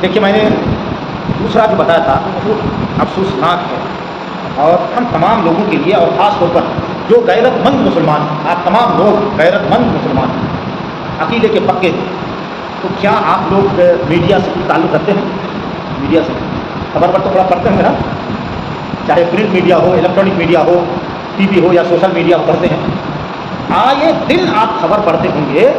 دیکھیے میں نے دوسرا جو بتایا تھا بہت افسوسناک ہے، اور ہم تمام لوگوں کے لیے، اور خاص طور پر جو غیرت مند مسلمان ہیں، آپ تمام لوگ غیرت مند مسلمان ہیں، عقیدے کے پکے ہیں، تو کیا آپ لوگ میڈیا سے تعلق رکھتے ہیں؟ میڈیا سے خبر پر تو تھوڑا پڑھتے ہیں نا، چاہے پرنٹ میڈیا ہو، الیکٹرانک میڈیا ہو، ٹی وی ہو یا سوشل میڈیا ہو، پڑھتے ہیں؟ آئے دن آپ خبر پڑھتے ہوں گے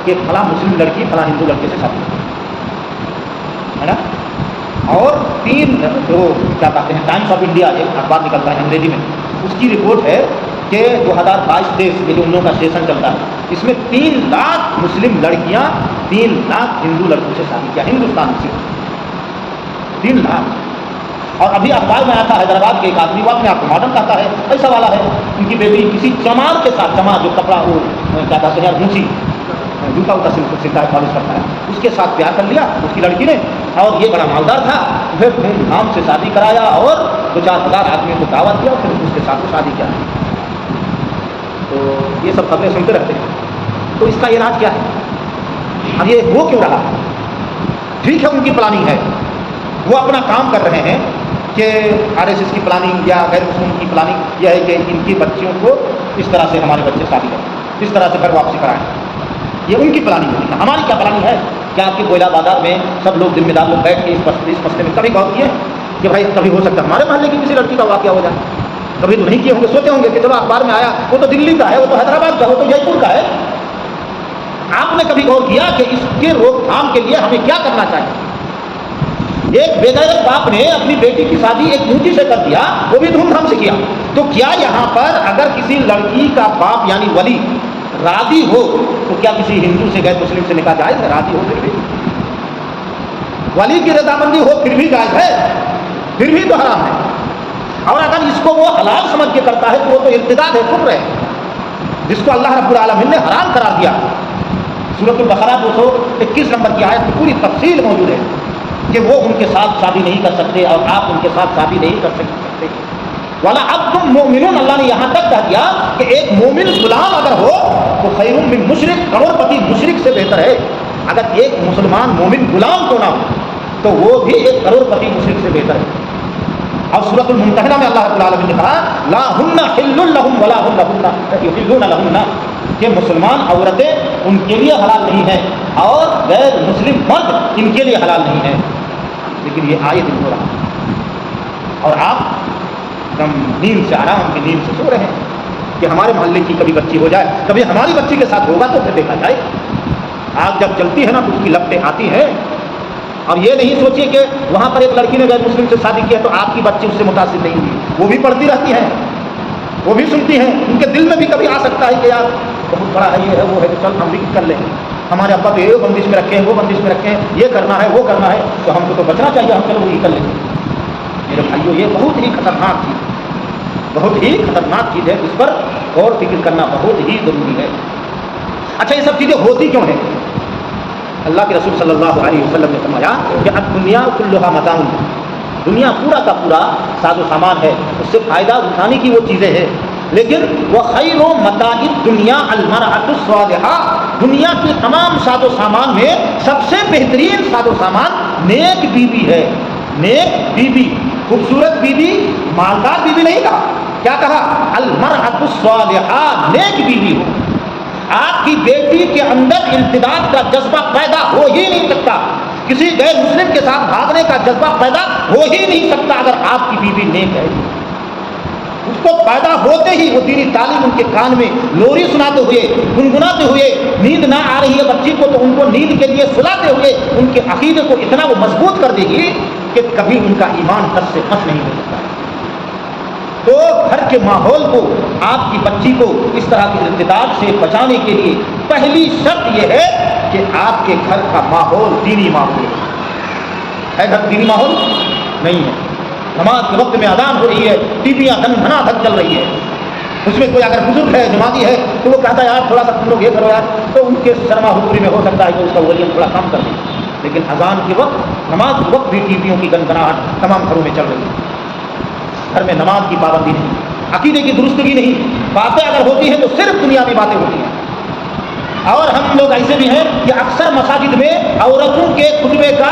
کہ فلاں مسلم لڑکی فلاں ہندو لڑکے سے شادی ہے نا، اور 3 جو کیا کہتے ہیں ٹائمس آف انڈیا ایک اخبار نکلتا ہے انگریزی میں، اس کی رپورٹ ہے کہ 2022-23 میں جو ان لوگوں کا سیشن چلتا ہے، اس میں 3 لاکھ مسلم لڑکیاں 3 لاکھ ہندو لڑکوں سے شادی کیا ہندوستان سے، 3 لاکھ۔ اور ابھی اخبار میں آیا تھا حیدرآباد کے ایک آدمی، وہ اپنے آپ کو ماڈرن کہتا ہے، ایسا والا ہے، ان کی بیٹی کسی چمار کے ساتھ، چمار جو کپڑا وہ کیا کہتے ہیں اونچی جوتا ووتا سلتا ہے، پالش کرتا ہے، اس کے ساتھ پیار کر لیا اس کی لڑکی نے، اور یہ بڑا مالدار تھا، پھر دھوم دھام سے شادی کرایا اور 2-4 ہزار آدمیوں کو دعوت دیا، پھر اس کے ساتھ وہ شادی کیا۔ تو یہ سب خبریں سنتے رہتے ہیں، تو اس کا علاج کیا ہے؟ اب یہ ہو کیوں رہا ہے؟ ٹھیک ہے ان کی پلاننگ ہے، وہ اپنا کام کر رہے ہیں کہ RSS کی پلاننگ یا غیر مسلم کی پلاننگ یہ ہے کہ ان کی بچیوں کو اس طرح سے ہمارے بچے شادی کریں، اس طرح سے گھر واپسی کرائیں، یہ ان کی پلاننگ ہے۔ ہماری کیا پلاننگ ہے؟ کیا آپ کے کوئلہ بازار میں سب لوگ ذمہ دار لوگ بیٹھ کے اس مسئلے میں کبھی غور کیے کہ بھائی کبھی ہو سکتا ہے ہمارے محلے کی کسی لڑکی کا واقعہ ہو جائے؟ کبھی تو نہیں کیے ہوں گے، سوچے ہوں گے کہ چلو اخبار میں آیا، وہ تو دلی کا ہے، وہ تو حیدرآباد کا ہے، وہ تو جے پور کا ہے۔ آپ نے کبھی غور کیا کہ اس کے روک تھام کے لیے ہمیں کیا کرنا چاہیے؟ ایک بے غیرت باپ نے اپنی بیٹی کی شادی ایک موچی سے کر دیا، وہ بھی دھوم دھام سے کیا، تو کیا یہاں پر اگر کسی لڑکی کا باپ یعنی ولی راضی ہو تو کیا کسی ہندو سے غیر مسلم سے نکاح جائز ہے؟ راضی ہو پھر بھی، ولی کی رضامندی ہو پھر بھی جائز ہے، پھر بھی تو حرام ہے۔ اور اگر اس کو وہ حلال سمجھ کے کرتا ہے تو وہ تو ارتداد ہے، کفر ہے، جس کو اللہ رب العالمین نے حرام قرار دیا۔ سورۃ البقرہ 221 نمبر کی آیت میں پوری تفصیل موجود ہے کہ وہ ان کے ساتھ شادی نہیں کر سکتے اور آپ ان کے ساتھ شادی نہیں کر سکتے۔ والا اب تم مومنون، اللہ نے یہاں تک کہہ دیا کہ ایک مومن غلام اگر ہو تو خیر من مشرک، کروڑ پتی مشرک سے بہتر ہے۔ اگر ایک مسلمان مومن غلام کو نہ ہو تو وہ بھی ایک کروڑ پتی مشرک سے بہتر ہے۔ اور سورۃ الممتحنہ میں اللہ رب العالمین نے کہا لا ہن حل لہم ولا ہم لہن یحلون لہن، کہ مسلمان عورتیں ان کے لیے حلال نہیں ہیں اور غیر مسلم مرد ان کے لیے حلال نہیں ہیں۔ لیکن یہ آئے دن ہو رہا ہے، اور آپ ہم نیند سے، آرام کی نیند سے سو رہے ہیں کہ ہمارے محلے کی کبھی بچی ہو جائے، کبھی ہماری بچی کے ساتھ ہوگا تو پھر دیکھا جائے۔ آگ جب جلتی ہے نا تو اس کی لپٹیں آتی ہیں، اور یہ نہیں سوچیے کہ وہاں پر ایک لڑکی نے غیر مسلم سے شادی کیا تو آپ کی بچی اس سے متاثر نہیں ہوئی، وہ بھی پڑھتی رہتی ہیں، وہ بھی سنتی ہیں، ان کے دل میں بھی کبھی آ سکتا ہے کہ یار بہت بڑا ہے، یہ ہے وہ ہے، تو چل ہم بھی کر لیں، ہمارے ابا تو یہ بندش میں رکھے ہیں، وہ بندش میں رکھے ہیں، یہ کرنا ہے وہ کرنا ہے، تو ہم کو تو بچنا چاہیے، ہم چلو وہی کر لیں گے۔ میرے بھائیو، یہ بہت ہی خطرناک چیز، بہت ہی خطرناک چیز ہے، اس پر غور فکر کرنا بہت ہی ضروری ہے۔ اچھا، یہ سب چیزیں ہوتی کیوں ہیں؟ اللہ کے رسول صلی اللہ علیہ وسلم نے فرمایا کہ الدنیا کلھا متاع، دنیا پورا کا پورا ساز و سامان ہے، اس سے فائدہ اٹھانے کی وہ چیزیں ہیں، لیکن وہ خیر و متاع الدنیا المرأۃ الصالحہ، دنیا کے تمام ساز و سامان میں سب سے بہترین ساز و سامان نیک بیوی ہے۔ نیک بیوی، خوبصورت بیوی، مالدار بیوی نہیں کہا، کیا کہا؟ المرأۃ الصالحہ، نیک بیوی ہو۔ آپ کی بیٹی کے اندر ارتداد کا جذبہ پیدا ہو ہی نہیں سکتا، کسی غیر مسلم کے ساتھ بھاگنے کا جذبہ پیدا ہو ہی نہیں سکتا اگر آپ کی بیوی نیک ہے۔ اس کو پیدا ہوتے ہی وہ دینی تعلیم ان کے کان میں لوری سناتے ہوئے، گنگناتے ہوئے، نیند نہ آ رہی ہے بچی کو تو ان کو نیند کے لیے سلاتے ہوئے ان کے عقیدے کو اتنا وہ مضبوط کر دے گی کہ کبھی ان کا ایمان کس سے کس نہیں ہو سکتا۔ تو گھر کے ماحول کو، آپ کی بچی کو اس طرح کے ارتداد سے بچانے کے لیے پہلی شرط یہ ہے کہ آپ کے گھر کا ماحول دینی ماحول ہے۔ گھر دینی ماحول نہیں ہے، نماز کے وقت میں اذان ہو رہی ہے، ٹی ویاں دھنا دھک چل رہی ہے، اس میں کوئی اگر بزرگ ہے، جماعتی ہے، تو وہ کہتا ہے یار تھوڑا سا تم لوگ یہ کرو یار، تو ان کے سرما حضوری میں ہو سکتا ہے کہ اس کا ولیت تھوڑا کم کر دیں، لیکن اذان کے وقت، نماز کے وقت بھی ٹی ویوں کی گنگناہٹ تمام گھروں میں چل رہی ہے۔ گھر میں نماز کی پابندی نہیں، عقیدے کی درستگی نہیں، باتیں اگر ہوتی ہیں تو صرف دنیاوی باتیں ہوتی ہیں۔ اور ہم لوگ ایسے بھی ہیں کہ اکثر مساجد میں عورتوں کے خطبے کا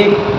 1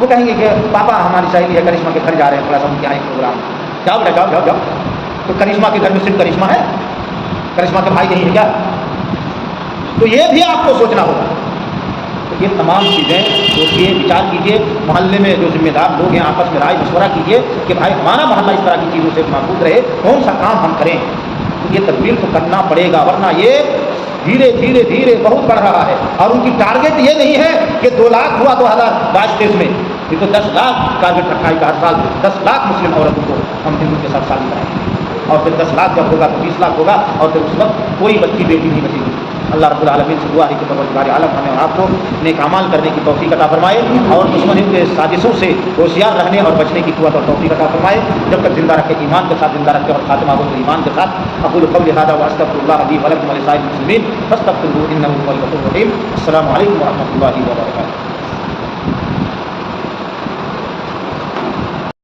وہ کہیں گے کہ پاپا ہماری سہیلی ہے کرشمہ کے گھر جا رہے ہیں، تھوڑا سا ان کے یہاں ایک پروگرام، جاؤ بیٹا جاؤ جاؤ جاؤ. تو کرشمہ کے گھر میں صرف کرشمہ ہے؟ کرشمہ کے بھائی نہیں ہے کیا؟ تو یہ بھی آپ کو سوچنا ہوگا. تو یہ تمام چیزیں سوچیے، وچار کیجیے. محلے میں جو ذمہ دار لوگ ہیں آپس میں رائے مشورہ کیجیے کہ بھائی ہمارا محلہ اس طرح کی چیزوں سے محفوظ رہے، کون سا کام ہم کریں. یہ تدبیر تو کرنا پڑے گا، ورنہ یہ دھیرے دھیرے دھیرے بہت بڑھ رہا ہے. اور ان کی ٹارگیٹ یہ نہیں ہے کہ 2 لاکھ ہوا 2022 میں، یہ تو 10 لاکھ ٹارگیٹ رکھا ہے کہ ہر سال 10 لاکھ مسلم عورتوں کو ہم ہندو کے ساتھ شادی کرائیں گے. اور پھر 10 لاکھ جب ہوگا تو 20 لاکھ ہوگا، اور پھر اس وقت کوئی بچی بیٹی نہیں بچے گی. اللہ رب العالمین سے دعا ہے کہ پروردگار عالم ہمیں اور آپ کو نیک اعمال کرنے کی توفیق عطا فرمائے، اور دشمنوں کے سازشوں سے ہوشیار رہنے اور بچنے کی قوت اور توفیق عطا فرمائے. جب تک زندہ رکھے ایمان کے ساتھ زندہ رکھے، اور خاتمہ ہو ایمان کے ساتھ. اقول قولی ھذا واستغفر اللہ لی ولکم ولسائر المسلمین فاستغفروہ انہ هو الغفور الرحیم. السلام علیکم ورحمۃ اللہ وبرکاتہ.